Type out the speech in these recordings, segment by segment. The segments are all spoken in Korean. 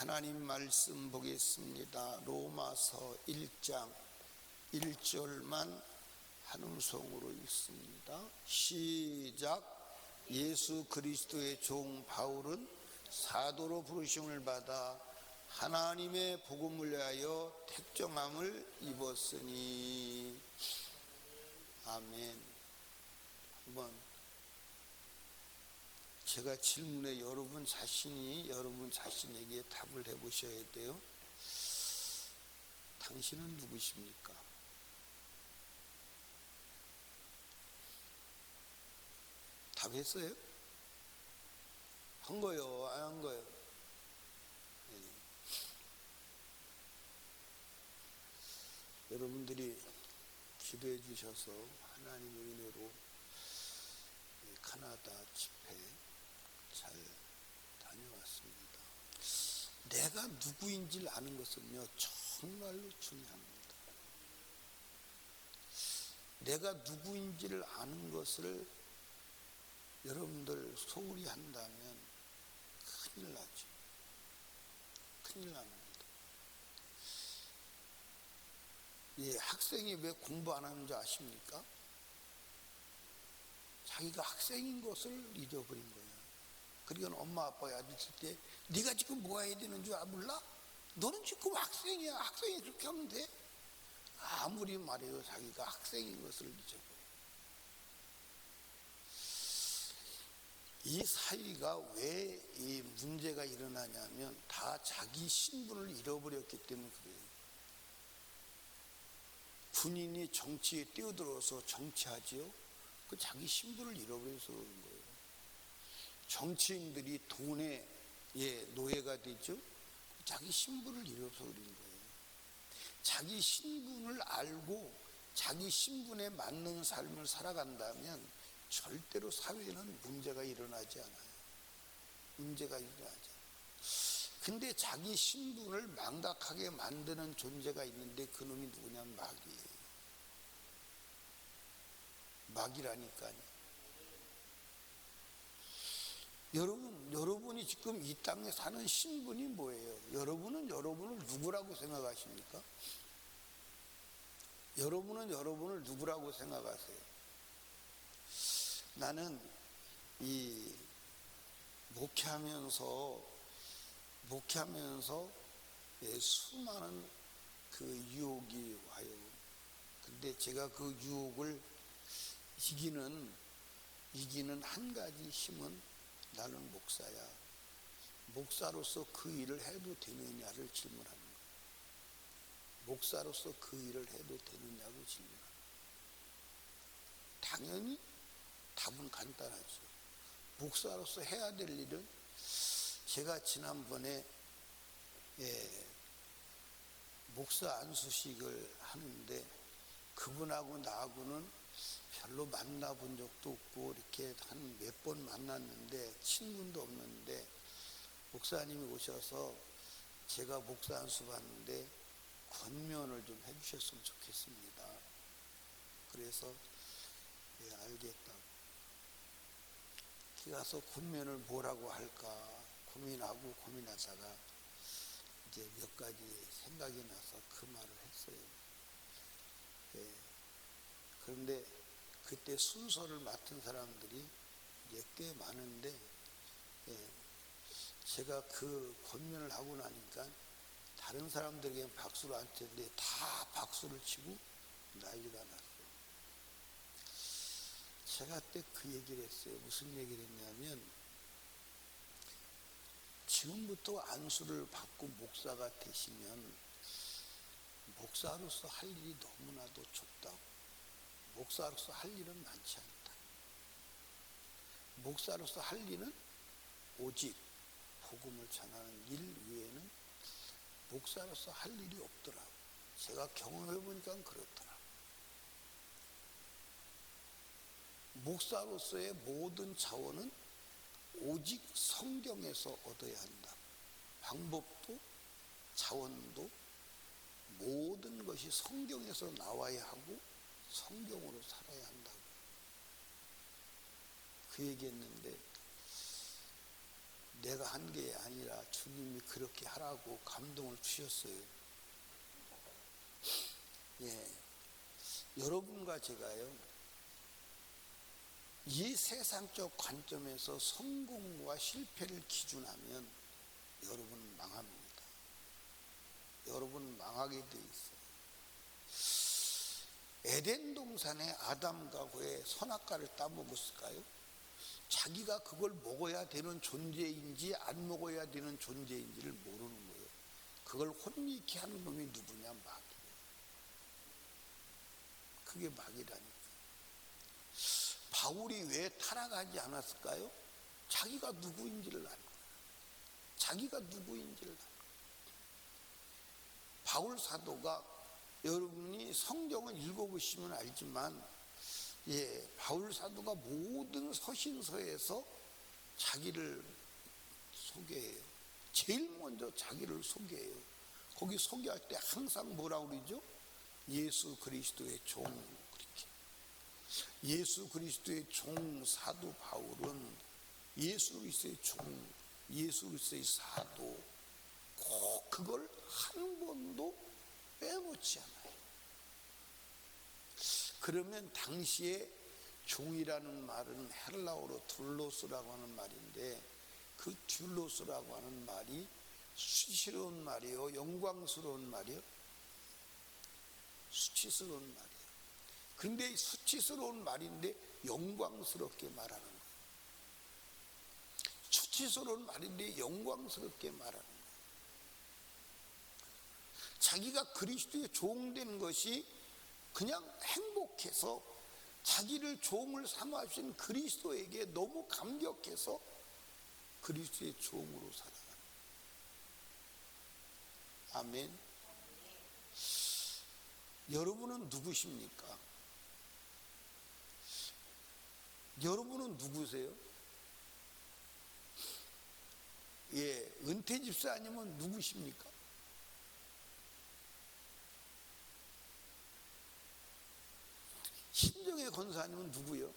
하나님 말씀 보겠습니다. 로마서 1장 1절만 한음성으로 읽습니다. 시작. 예수 그리스도의 종 바울은 사도로 부르심을 받아 하나님의 복음을 위하여 택정함을 입었으니. 아멘. 한번 제가 질문에 여러분 자신에게 답을 해보셔야 돼요. 당신은 누구십니까? 답했어요? 한 거요? 안 한 거요? 네. 여러분들이 기도해 주셔서 하나님의 은혜로 캐나다 집회 잘 다녀왔습니다. 내가 누구인지를 아는 것은요, 정말로 중요합니다. 내가 누구인지를 아는 것을 여러분들 소홀히 한다면 큰일 나죠. 큰일 납니다. 학생이 왜 공부 안 하는 줄 아십니까? 자기가 학생인 것을 잊어버린 거예요. 그러니까 엄마 아빠가 아저씨 때 네가 지금 뭐 해야 되는 줄 몰라? 너는 지금 학생이야. 학생이 그렇게 하면 돼? 아무리 말해도 자기가 학생인 것을 잊어버려요. 이 사회가 왜 이 문제가 일어나냐면 다 자기 신분을 잃어버렸기 때문에 그래요. 군인이 정치에 뛰어들어서 정치하지요. 그 자기 신분을 잃어버려서 그런 거예요. 정치인들이 돈의 노예가 되죠. 자기 신분을 잃어서 그런 거예요. 자기 신분을 알고 자기 신분에 맞는 삶을 살아간다면 절대로 사회에는 문제가 일어나지 않아요. 문제가 일어나지 않아요. 근데 자기 신분을 망각하게 만드는 존재가 있는데 그 놈이 누구냐면 마귀예요. 마귀라니까요. 여러분이 지금 이 땅에 사는 신분이 뭐예요? 여러분은 여러분을 누구라고 생각하십니까? 여러분은 여러분을 누구라고 생각하세요? 나는 이 목회하면서 수많은 그 유혹이 와요. 근데 제가 그 유혹을 이기는 한 가지 힘은 나는 목사야. 목사로서 그 일을 해도 되느냐를 질문하는 거예요. 목사로서 그 일을 해도 되느냐고 질문하는 거예요. 당연히 답은 간단하죠. 목사로서 해야 될 일은 제가 지난번에 목사 안수식을 하는데 그분하고 나하고는 별로 만나본 적도 없고 이렇게 한 몇 번 만났는데 친분도 없는데 목사님이 오셔서 제가 목사 안수 받는데 권면을 좀 해주셨으면 좋겠습니다. 그래서 알겠다고. 가서 권면을 뭐라고 할까 고민하다가 이제 몇 가지 생각이 나서 그 말을 했어요. 그런데 그때 순서를 맡은 사람들이 이제 꽤 많은데 제가 그 권면을 하고 나니까 다른 사람들에게 박수를 안 치는데 다 박수를 치고 난리가 났어요. 제가 그때 그 얘기를 했어요. 무슨 얘기를 했냐면 지금부터 안수를 받고 목사가 되시면 목사로서 할 일이 너무나도 좁다고. 목사로서 할 일은 많지 않다. 목사로서 할 일은 오직 복음을 전하는 일 외에는 목사로서 할 일이 없더라고. 제가 경험해 보니까 그렇더라고. 목사로서의 모든 자원은 오직 성경에서 얻어야 한다. 방법도 자원도 모든 것이 성경에서 나와야 하고 성경으로 살아야 한다고. 그 얘기했는데 내가 한 게 아니라 주님이 그렇게 하라고 감동을 주셨어요. 예, 여러분과 제가요, 이 세상적 관점에서 성공과 실패를 기준하면 여러분은 망합니다. 여러분은 망하게 돼 있어요. 에덴 동산에 아담과 왜 선악과를 따먹었을까요? 자기가 그걸 먹어야 되는 존재인지 안 먹어야 되는 존재인지를 모르는 거예요. 그걸 혼미케 하는 놈이 누구냐? 마귀예요. 그게 마귀라니까. 바울이 왜 타락하지 않았을까요? 자기가 누구인지를 알 거예요. 자기가 누구인지를 알 거예요. 바울 사도가, 여러분이 성경을 읽어보시면 알지만, 예, 바울 사도가 모든 서신서에서 자기를 소개해요. 제일 먼저 자기를 소개해요. 거기 소개할 때 항상 뭐라고 그러죠? 예수 그리스도의 종, 그렇게. 예수 그리스도의 종 사도 바울은 예수 그리스도의 종, 예수 그리스도의 사도, 꼭 그걸 한 번도 빼놓지 않아요. 그러면 당시에 종이라는 말은 헬라어로 둘로스라고 하는 말인데, 그 둘로스라고 하는 말이 수치스러운 말이요, 영광스러운 말이요, 수치스러운 말이에요. 그런데 수치스러운 말인데 영광스럽게 말하는 거예요. 수치스러운 말인데 영광스럽게 말하는 거예요. 자기가 그리스도의 종 된 것이 그냥 행복해서, 자기를 종을 삼아주신 그리스도에게 너무 감격해서 그리스도의 종으로 살아가는 거예요. 아멘. 여러분은 누구십니까? 여러분은 누구세요? 예, 은퇴 집사 아니면 누구십니까? 신정의 권사님은 누구요?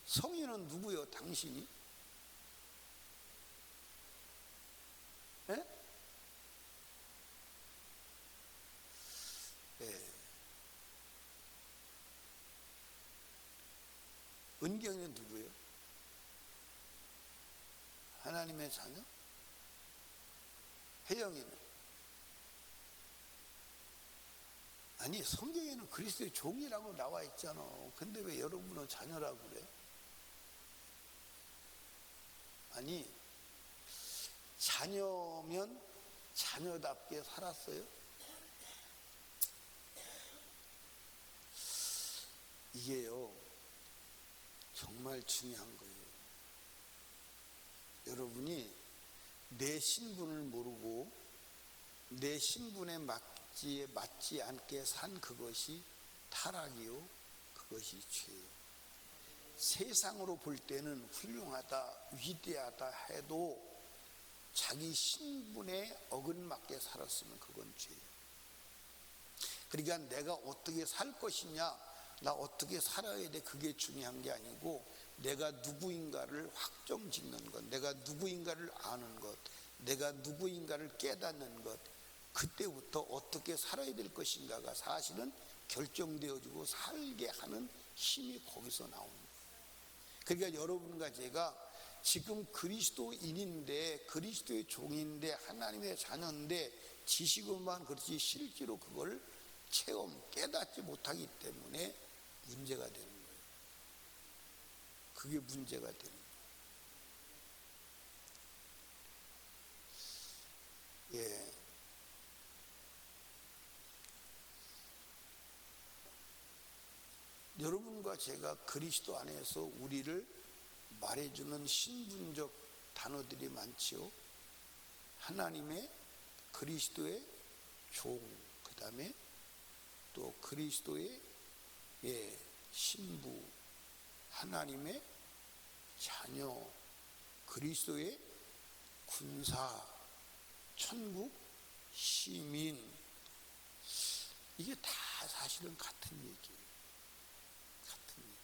성인은 누구요? 당신이? 예? 예. 은경이는 누구요? 하나님의 자녀? 혜영이는? 아니, 성경에는 그리스도의 종이라고 나와 있잖아. 근데 왜 여러분은 자녀라고 그래? 아니, 자녀면 자녀답게 살았어요? 이게요, 정말 중요한 거예요. 여러분이 내 신분을 모르고 내 신분에 맞지 않게 산 그것이 타락이요, 그것이 죄예요. 세상으로 볼 때는 훌륭하다, 위대하다 해도 자기 신분에 어긋맞게 살았으면 그건 죄예요. 그러니까 내가 어떻게 살 것이냐, 나 어떻게 살아야 돼, 그게 중요한 게 아니고 내가 누구인가를 확정짓는 것, 내가 누구인가를 아는 것, 내가 누구인가를 깨닫는 것, 그때부터 어떻게 살아야 될 것인가가 사실은 결정되어지고 살게 하는 힘이 거기서 나오는 거예요. 그러니까 여러분과 제가 지금 그리스도인인데, 그리스도의 종인데, 하나님의 자녀인데 지식으로만 그렇지 실제로 그걸 깨닫지 못하기 때문에 문제가 되는 거예요. 그게 문제가 되는 거예요. 예. 여러분과 제가 그리스도 안에서 우리를 말해주는 신분적 단어들이 많지요. 하나님의, 그리스도의 종, 그 다음에 또 그리스도의 신부, 하나님의 자녀, 그리스도의 군사, 천국 시민, 이게 다 사실은 같은 얘기예요. 같은 얘기.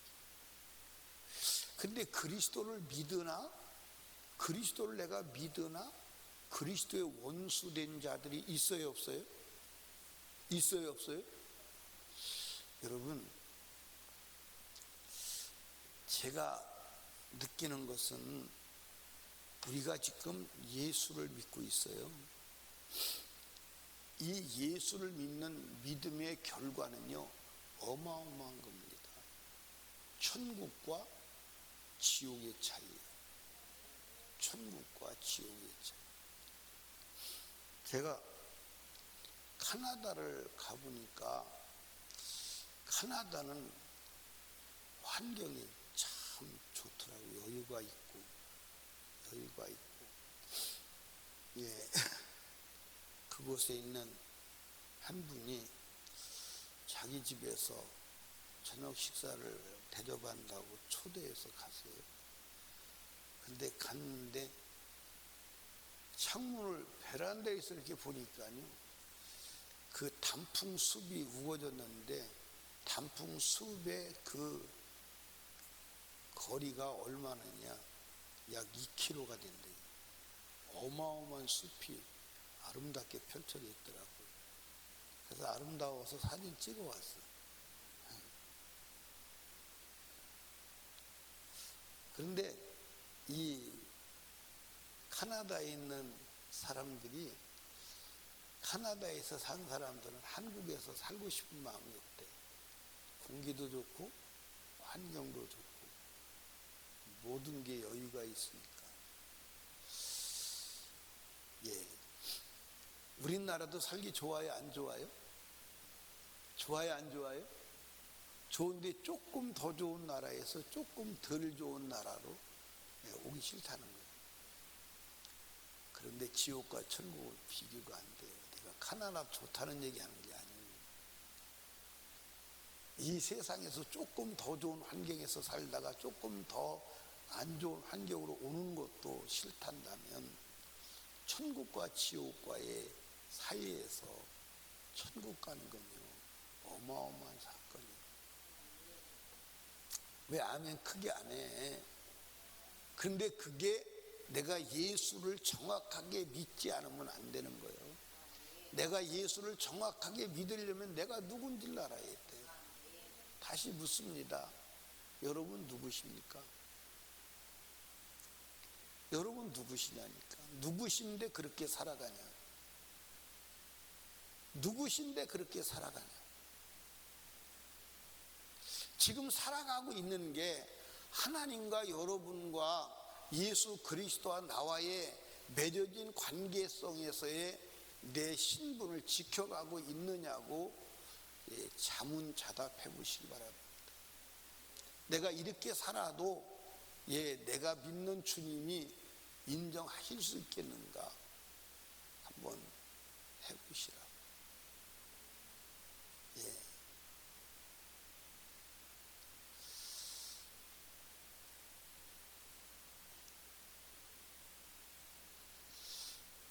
근데 그리스도를 믿으나, 그리스도를 내가 믿으나 그리스도의 원수된 자들이 있어요, 없어요? 있어요, 없어요? 여러분, 제가 느끼는 것은 우리가 지금 예수를 믿고 있어요. 이 예수를 믿는 믿음의 결과는요, 어마어마한 겁니다. 천국과 지옥의 차이예요. 천국과 지옥의 차이. 제가 카나다를 가보니까 카나다는 환경이 참 좋더라고요. 여유가 있고. 예. 그곳에 있는 한 분이 자기 집에서 저녁 식사를 대접한다고 초대해서 갔어요. 근데 갔는데 창문을 베란다에서 이렇게 보니까요, 그 단풍 숲이 우거졌는데 단풍 숲의 그 거리가 얼마나냐, 약 2km가 된대요. 어마어마한 숲이 아름답게 펼쳐져 있더라고요. 그래서 아름다워서 사진 찍어 왔어요. 그런데 이 카나다에 있는 사람들이, 카나다에서 산 사람들은 한국에서 살고 싶은 마음이 없대. 공기도 좋고 환경도 좋고 모든 게 여유가 있으니까. 예, 우리나라도 살기 좋아요, 안 좋아요? 좋아요, 안 좋아요? 좋은데 조금 더 좋은 나라에서 조금 덜 좋은 나라로 오기 싫다는 거예요. 그런데 지옥과 천국은 비교가 안 돼요. 내가 가난하고 좋다는 얘기하는 게 아니에요. 이 세상에서 조금 더 좋은 환경에서 살다가 조금 더 안 좋은 환경으로 오는 것도 싫단다면 천국과 지옥과의 사이에서 천국 가는 건요, 어마어마한 사건이에요. 왜 아멘 크게 안 해? 그런데 그게 내가 예수를 정확하게 믿지 않으면 안 되는 거예요. 내가 예수를 정확하게 믿으려면 내가 누군지를 알아야 돼. 다시 묻습니다. 여러분 누구십니까? 여러분 누구시냐니까. 누구신데 그렇게 살아가냐? 누구신데 그렇게 살아가냐? 지금 살아가고 있는 게 하나님과 여러분과 예수 그리스도와 나와의 맺어진 관계성에서의 내 신분을 지켜가고 있느냐고 자문자답해 보시기 바랍니다. 내가 이렇게 살아도 내가 믿는 주님이 인정하실 수 있겠는가 한번 해보시라고.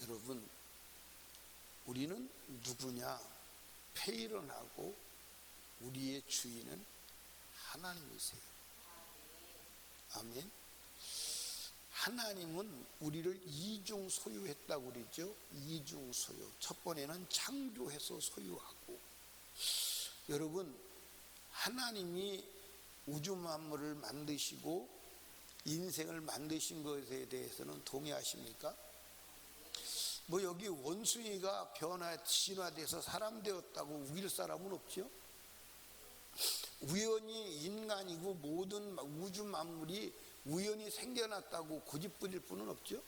여러분, 우리는 누구냐? 페이런하고 우리의 주인은 하나님이세요. 아멘. 하나님은 우리를 이중 소유했다고 그러죠. 이중 소유. 첫 번에는 창조해서 소유하고. 여러분, 하나님이 우주 만물을 만드시고 인생을 만드신 것에 대해서는 동의하십니까? 뭐 여기 원숭이가 진화돼서 사람 되었다고 우길 사람은 없죠. 우연히 인간이고 모든 우주 만물이 우연히 생겨났다고 고집부릴 분은 없죠.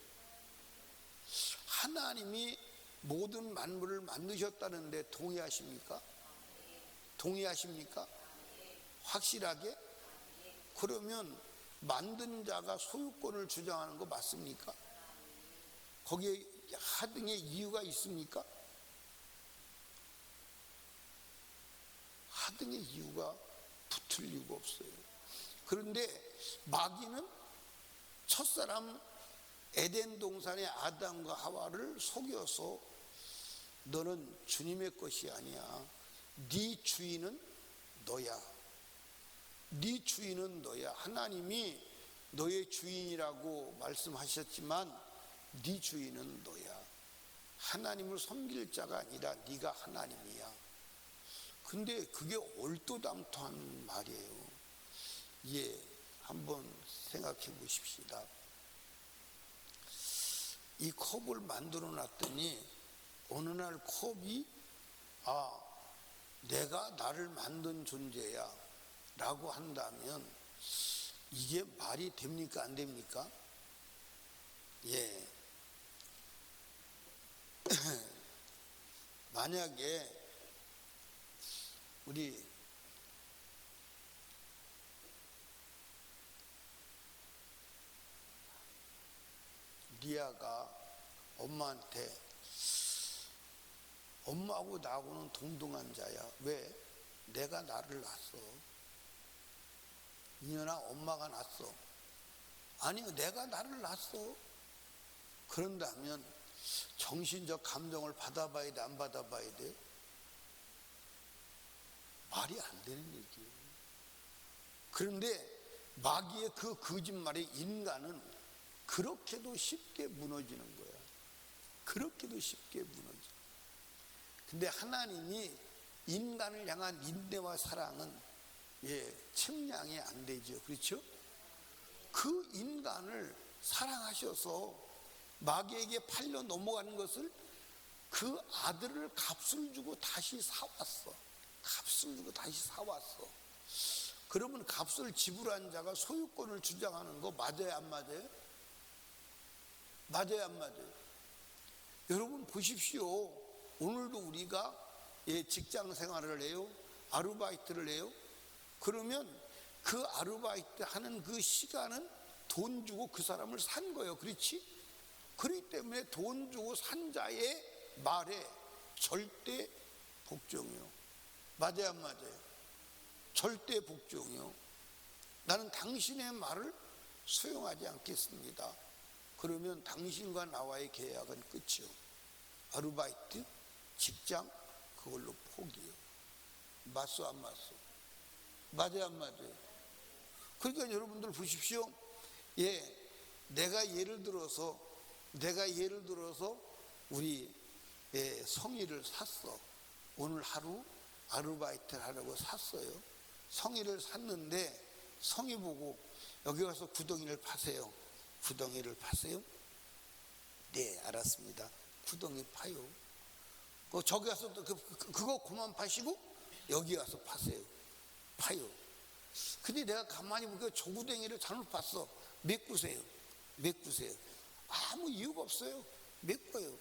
하나님이 모든 만물을 만드셨다는데 동의하십니까? 동의하십니까? 확실하게? 그러면 만든 자가 소유권을 주장하는 거 맞습니까? 거기에 하등의 이유가 있습니까? 하등의 이유가 붙을 이유가 없어요. 그런데 마귀는 첫사람 에덴 동산의 아담과 하와를 속여서 너는 주님의 것이 아니야. 네 주인은 너야. 네 주인은 너야. 하나님이 너의 주인이라고 말씀하셨지만 네 주인은 너야. 하나님을 섬길 자가 아니라 네가 하나님이야. 근데 그게 얼토당토한 말이에요. 예, 한번 생각해 보십시다. 이 컵을 만들어 놨더니 어느 날 컵이 내가 나를 만든 존재야 라고 한다면 이게 말이 됩니까 안 됩니까? 예. 만약에 우리 리아가 엄마한테 엄마하고 나하고는 동등한 자야. 왜? 내가 나를 낳았어. 이년아 엄마가 낳았어. 아니요, 내가 나를 낳았어. 그런다면 정신적 감정을 받아봐야 돼, 안 받아봐야 돼? 말이 안 되는 얘기예요. 그런데 마귀의 그 거짓말에 인간은 그렇게도 쉽게 무너지는 거야. 그렇게도 쉽게 무너져. 근데 하나님이 인간을 향한 인내와 사랑은 측량이 안 되죠. 그렇죠? 그 인간을 사랑하셔서 마귀에게 팔려 넘어가는 것을 그 아들을 값을 주고 다시 사왔어. 값을 주고 다시 사왔어. 그러면 값을 지불한 자가 소유권을 주장하는 거 맞아요, 안 맞아요? 맞아요, 안 맞아요? 여러분 보십시오. 오늘도 우리가 직장 생활을 해요. 아르바이트를 해요. 그러면 그 아르바이트 하는 그 시간은 돈 주고 그 사람을 산 거예요. 그렇지? 그렇기 때문에 돈 주고 산 자의 말에 절대 복종이요. 맞아요, 안 맞아요? 절대 복종이요. 나는 당신의 말을 수용하지 않겠습니다. 그러면 당신과 나와의 계약은 끝이요. 아르바이트, 직장, 그걸로 포기요. 맞소, 안 맞소? 맞아요, 안 맞아요? 그러니까 여러분들 보십시오. 내가 예를 들어서 우리 성의를 샀어. 오늘 하루 아르바이트를 하려고 샀어요. 성의를 샀는데 성의 보고 여기 가서 구덩이를 파세요. 구덩이를 파세요? 네, 알았습니다. 구덩이 파요. 저기 가서 그거 그만 파시고 여기 가서 파세요. 파요. 근데 내가 가만히 보니까 저 구덩이를 잘못 봤어. 메꾸세요. 메꾸세요. 아무 이유가 없어요. 메꿔요.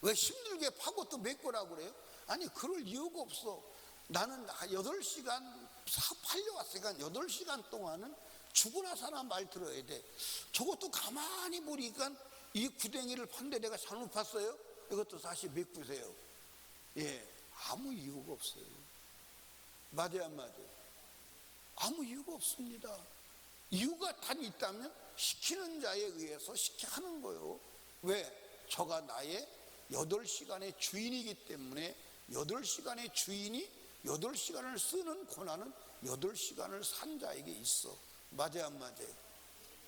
왜 힘들게 파고 또 메꾸라고 그래요? 아니, 그럴 이유가 없어. 나는 8시간 팔려왔으니까 8시간 동안은 죽으나 사나 말 들어야 돼. 저것도 가만히 보니까 이 구덩이를 판데 내가 잘못 봤어요? 이것도 다시 메꾸세요. 아무 이유가 없어요. 맞아요, 안 맞아요? 아무 이유가 없습니다. 이유가 단 있다면 시키는 자에 의해서 하는 거예요. 왜? 저가 나의 8시간의 주인이기 때문에 8시간의 주인이 8시간을 쓰는 권한은 8시간을 산 자에게 있어. 맞아요, 안 맞아요?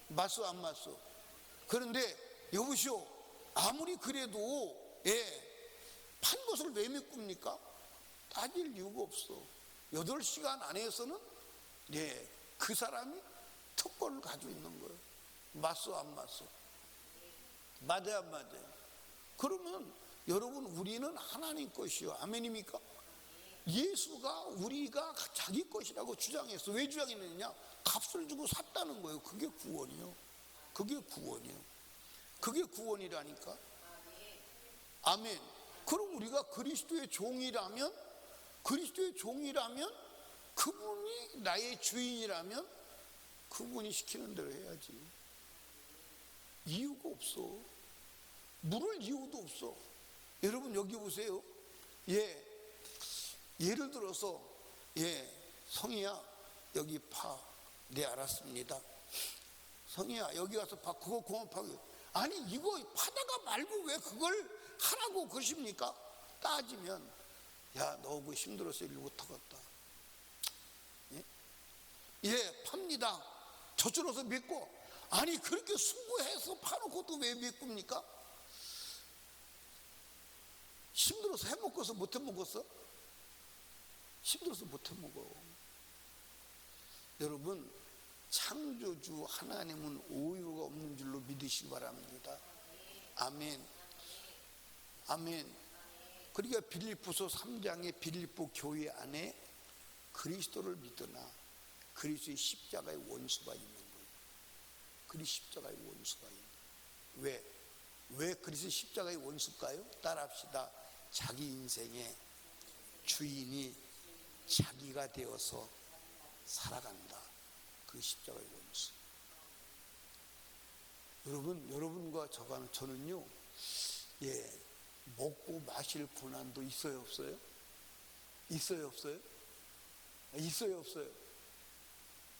맞소, 안 맞소? 그런데 여보시오, 아무리 그래도 판 것을 왜 메꿉니까? 따질 이유가 없어. 8시간 안에서는 그 사람이 특권을 가지고 있는 거예요. 맞소, 안 맞소? 맞아요, 안 맞아요? 그러면 여러분, 우리는 하나님 것이요. 아멘입니까? 예수가 우리가 자기 것이라고 주장했어. 왜 주장했느냐? 값을 주고 샀다는 거예요. 그게 구원이요. 그게 구원이요. 그게 구원이라니까. 아멘. 그럼 우리가 그리스도의 종이라면, 그분이 나의 주인이라면 그분이 시키는 대로 해야지. 이유가 없어. 물을 이유도 없어. 여러분 여기 보세요. 예를 들어서 성희야, 여기 파. 네, 알았습니다. 성희야, 여기 가서 파. 그거 그만 파. 아니, 이거 파다가 말고 왜 그걸 하라고 그러십니까? 따지면, 야, 너 그거 힘들어서 일 못하겠다. 팝니다. 저쪽으로서 메꿔. 아니 그렇게 수고해서 파놓고 또 왜 메꿉니까? 힘들어서 해먹어서 못 해먹었어? 힘들어서 못 해먹어. 여러분, 창조주 하나님은 오류가 없는 줄로 믿으시기 바랍니다. 아멘. 아멘. 그러니까 빌립보서 3장의 빌립보 교회 안에 그리스도를 믿으나 그리스도의 십자가의 원수가 있는 거예요. 그리스도 십자가의 원수가 있는 거예요. 왜 그리스도 십자가의 원수일까요? 따라합시다. 자기 인생의 주인이 자기가 되어서 살아간다. 그 십자가의 원수. 여러분과 저는요, 먹고 마실 고난도 있어요, 없어요? 있어요, 없어요? 있어요, 없어요?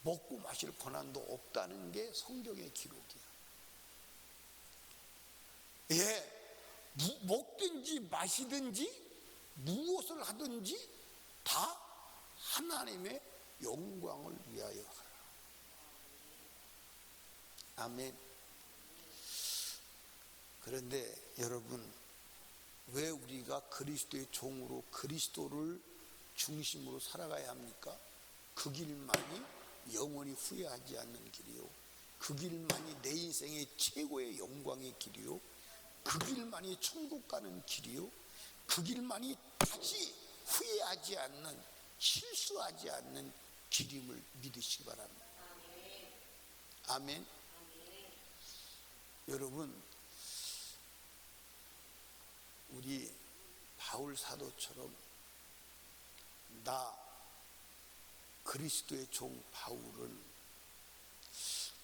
먹고 마실 고난도 없다는 게 성경의 기록이야. 먹든지 마시든지 무엇을 하든지 다 하나님의 영광을 위하여 하라. 아멘. 그런데 여러분, 왜 우리가 그리스도의 종으로 그리스도를 중심으로 살아가야 합니까? 그 길만이 영원히 후회하지 않는 길이요, 그 길만이 내 인생의 최고의 영광의 길이요, 그 길만이 천국 가는 길이요, 그 길만이 다시 후회하지 않는, 실수하지 않는 길임을 믿으시기 바랍니다. 아멘. 여러분, 우리 바울 사도처럼 나 그리스도의 종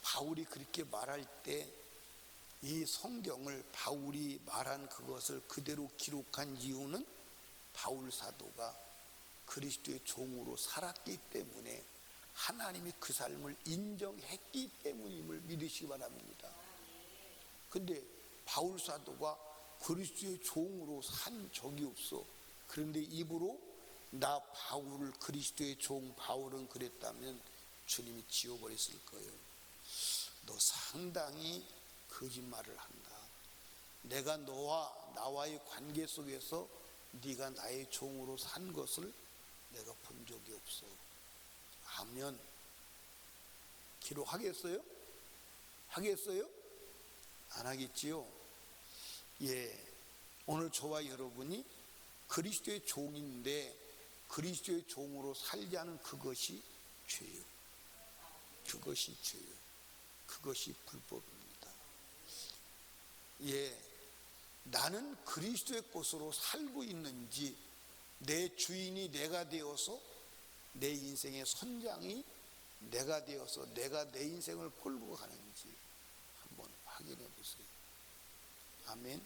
바울이 그렇게 말할 때 이 성경을 바울이 말한 그것을 그대로 기록한 이유는 바울 사도가 그리스도의 종으로 살았기 때문에 하나님이 그 삶을 인정했기 때문임을 믿으시기 바랍니다. 근데 바울 사도가 그리스도의 종으로 산 적이 없어. 그런데 입으로 나 바울을 그리스도의 종 바울은 그랬다면 주님이 지워버렸을 거예요. 너 상당히 거짓말을 한다. 내가 나와의 관계 속에서 네가 나의 종으로 산 것을 내가 본 적이 없어. 하면 기록하겠어요? 하겠어요? 안 하겠지요? 오늘 저와 여러분이 그리스도의 종인데 그리스도의 종으로 살자는 그것이 죄요. 그것이 죄요. 그것이 불법입니다. 나는 그리스도의 것으로 살고 있는지, 내 주인이 내가 되어서 내 인생의 선장이 내가 되어서 내가 내 인생을 끌고 가는지 한번 확인해 보세요. 아멘.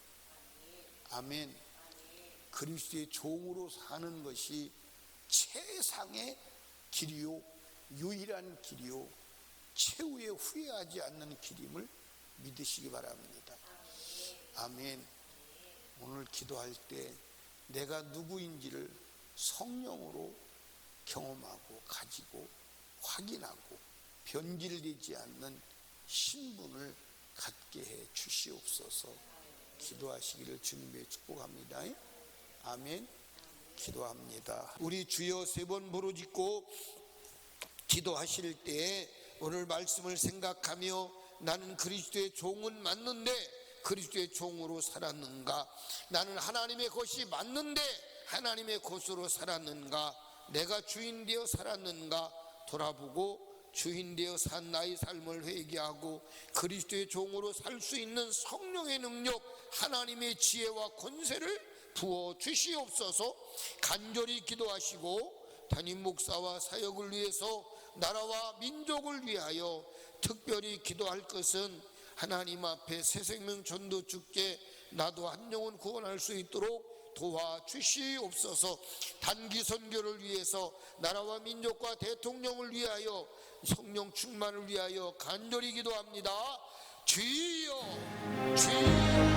아멘. 그리스도의 종으로 사는 것이 최상의 길이요, 유일한 길이요, 최후에 후회하지 않는 길임을 믿으시기 바랍니다. 아멘. 오늘 기도할 때 내가 누구인지를 성령으로 경험하고 가지고 확인하고 변질되지 않는 신분을 갖게 해 주시옵소서. 기도하시기를 주님의 축복합니다. 아멘. 기도합니다. 우리 주여 세 번 부르짖고 기도하실 때에 오늘 말씀을 생각하며 나는 그리스도의 종은 맞는데 그리스도의 종으로 살았는가? 나는 하나님의 것이 맞는데 하나님의 것으로 살았는가? 내가 주인 되어 살았는가? 돌아보고 주인 되어 산 나의 삶을 회개하고 그리스도의 종으로 살 수 있는 성령의 능력, 하나님의 지혜와 권세를 부어 주시옵소서. 간절히 기도하시고 담임 목사와 사역을 위해서 나라와 민족을 위하여 특별히 기도할 것은 하나님 앞에 새생명 전도 축제 나도 한 영혼 구원할 수 있도록 도와주시옵소서. 단기 선교를 위해서 나라와 민족과 대통령을 위하여 성령 충만을 위하여 간절히 기도합니다. 주여 주여